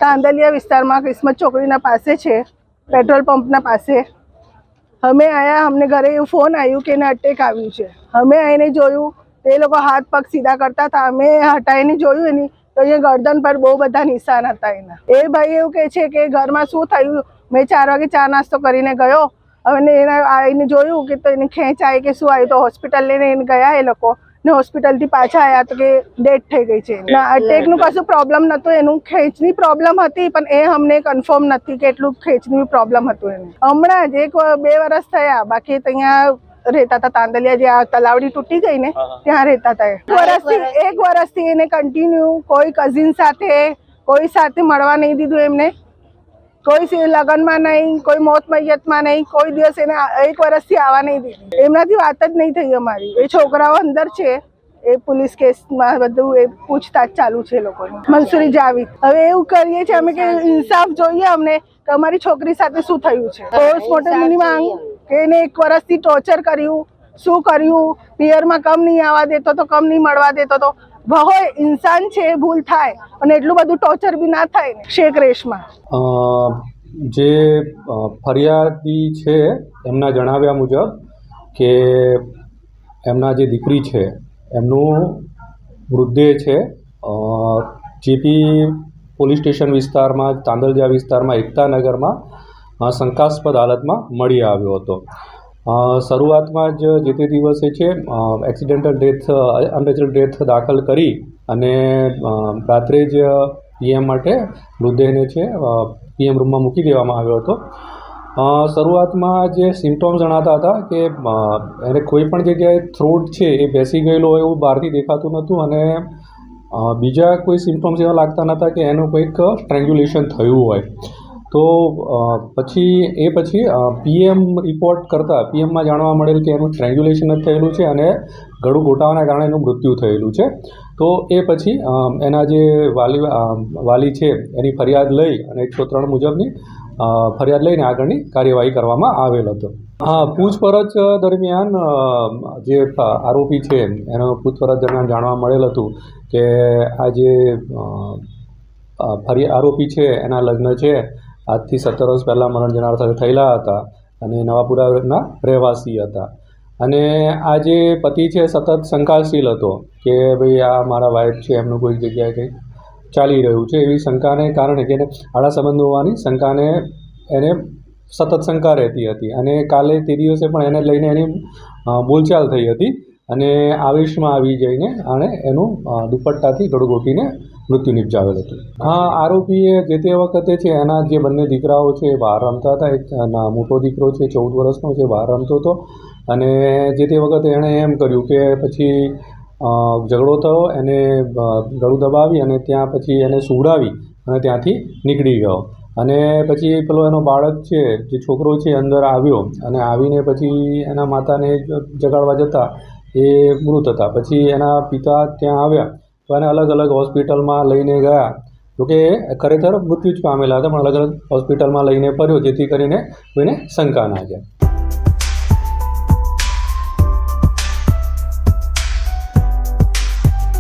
તાંદલિયા વિસ્તારમાં કિસ્મત ચોકડીના પાસે છે, પેટ્રોલ પંપના પાસે અમે આયા. અમને ઘરે એવું ફોન આવ્યું કે એને અટેક આવ્યું છે. અમે આવીને જોયું, એ લોકો હાથ પગ સીધા કરતા હતા. અમે હટાવીને જોયું એની તો અહીંયા ગરદન પર બહુ બધા નિશાન હતા એના. એ ભાઈ એવું કહે છે કે ઘરમાં શું થયું. મેં 4 વાગે ચા નાસ્તો કરીને ગયો, અને એને આવીને જોયું કે તો એને ખેંચ આવી કે શું આવ્યું, તો હોસ્પિટલ લઈને એને ગયા એ લોકો ને. હોસ્પિટલથી પાછા આવ્યા તો કે ડેથ થઈ ગઈ છે. અટેકનું કશું પ્રોબ્લેમ નહોતું, એનું ખેંચની પ્રોબ્લેમ હતી, પણ એ અમને કન્ફર્મ નથી કે એટલું ખેંચની પ્રોબ્લેમ હતું એને. હમણાં જ 1-2 વર્ષ થયા, બાકી ત્યાં રહેતા હતા તાંદલિયા, જે આ તલાવડી તૂટી ગઈ ને ત્યાં રહેતા હતા. 1 વર્ષથી એને કન્ટિન્યુ કોઈ કઝિન સાથે કોઈ સાથે મળવા નહીં દીધું એમને, કોઈ લગ્નમાં નહીં, કોઈ મોત મૈયતમાં નહીં, કોઈ દિવસ એને 1 વર્ષથી આવવા નહીં દીધી. એમનાથી વાત જ નહીં થઈ અમારી. એ છોકરાઓ અંદર છે, એ પોલીસ કેસમાં બધું એ પૂછતાછ ચાલુ છે લોકોની. મંસૂરી જાવીદ. હવે એવું કરીએ છીએ અમે કે ઇન્સાફ જોઈએ અમને કે અમારી છોકરી સાથે શું થયું છે. પોસ્ટમોર્ટમની માંગ કે એને 1 વર્ષથી ટોર્ચર કર્યું, શું કર્યું, પિયરમાં કમ નહીં આવવા દેતો તો, કમ નહીં મળવા દેતો તો. હોય ઇન્સાન છે, ભૂલ થાય, અને એટલું બધું ટોર્ચર બી ના થાય ને. શેખ રેશમા જે ફરિયાદી છે એમના જણાવ્યા મુજબ કે એમના જે દીકરી છે એમનું મૃતદેહ છે જીપી પોલીસ સ્ટેશન વિસ્તારમાં, તાંદલિયા વિસ્તારમાં, એકતાનગરમાં શંકાસ્પદ હાલતમાં મળી આવ્યો હતો. શરૂઆતમાં જ જે તે દિવસે છે એક્સિડેન્ટલ ડેથ, અનનેચરલ ડેથ દાખલ કરી અને રાત્રે જ પીએમ માટે મૃતદેહને છે પીએમ રૂમમાં મૂકી દેવામાં આવ્યો હતો. શરૂઆતમાં જે સિમ્ટોમ્સ જણાતા હતા કે એને કોઈ પણ જગ્યાએ થ્રોટ છે એ બેસી ગયેલો હોય એવું બહારથી દેખાતું નહોતું, અને બીજા કોઈ સિમ્ટોમ્સ એવા લાગતા નહોતા કે એનું કોઈક સ્ટ્રેંગ્યુલેશન થયું હોય. તો પછી પીએમ રિપોર્ટ કરતાં પીએમમાં જાણવા મળેલ કે એનું સ્ટ્રેંગ્યુલેશન જ થયેલું છે અને ગળું ઘોટાવાના કારણે એનું મૃત્યુ થયેલું છે. તો એ પછી એના જે વાલી છે એની ફરિયાદ લઈ અને 103 મુજબની ફરિયાદ લઈને આગળની કાર્યવાહી કરવામાં આવેલ હતો. પૂછપરછ દરમિયાન જે આરોપી છે એનો પૂછપરછ દરમિયાન જાણવા મળેલ હતું કે આ જે આરોપી છે એના લગ્ન છે આજથી 17 વર્ષ પહેલાં મરણ જનાર સાથે થયેલા હતા અને નવાપુરાના રહેવાસી હતા. અને આ જે પતિ છે સતત શંકાશીલ હતો કે ભાઈ આ મારા વાઈફ છે, એમનું કોઈક જગ્યાએ કંઈક ચાલી રહ્યું છે, એવી શંકાને કારણે કે આડા સંબંધ હોવાની શંકાને એને સતત શંકા રહેતી હતી. અને કાલે તે દિવસે પણ એને લઈને એની બોલચાલ થઈ હતી અને આવેશમાં આવી જઈને આણે એનું દુપટ્ટાથી ગળું ઘોટીને મૃત્યુ નિપજાવેલ હતું. આરોપીએ જે તે વખતે છે એના જે બંને દીકરાઓ છે એ બહાર રમતા હતા. એક મોટો દીકરો છે 14 વર્ષનો છે, બહાર રમતો હતો, અને જે તે વખતે એણે એમ કર્યું કે પછી ઝઘડો થયો, એને ગળું દબાવી અને ત્યાં પછી એને સુવડાવી અને ત્યાંથી નીકળી ગયો. અને પછી પેલો એનો બાળક છે, જે છોકરો છે, અંદર આવ્યો અને આવીને પછી એના માતાને જગાડવા જતા એ મૃત હતા. પછી એના પિતા ત્યાં આવ્યા તો એને અલગ અલગ હોસ્પિટલમાં લઈને ગયા. જોકે ખરેખર મૃત્યુ જ પામેલા હતા, પણ અલગ અલગ હોસ્પિટલમાં લઈને ફર્યો જેથી કરીને કોઈને શંકા ના જાય.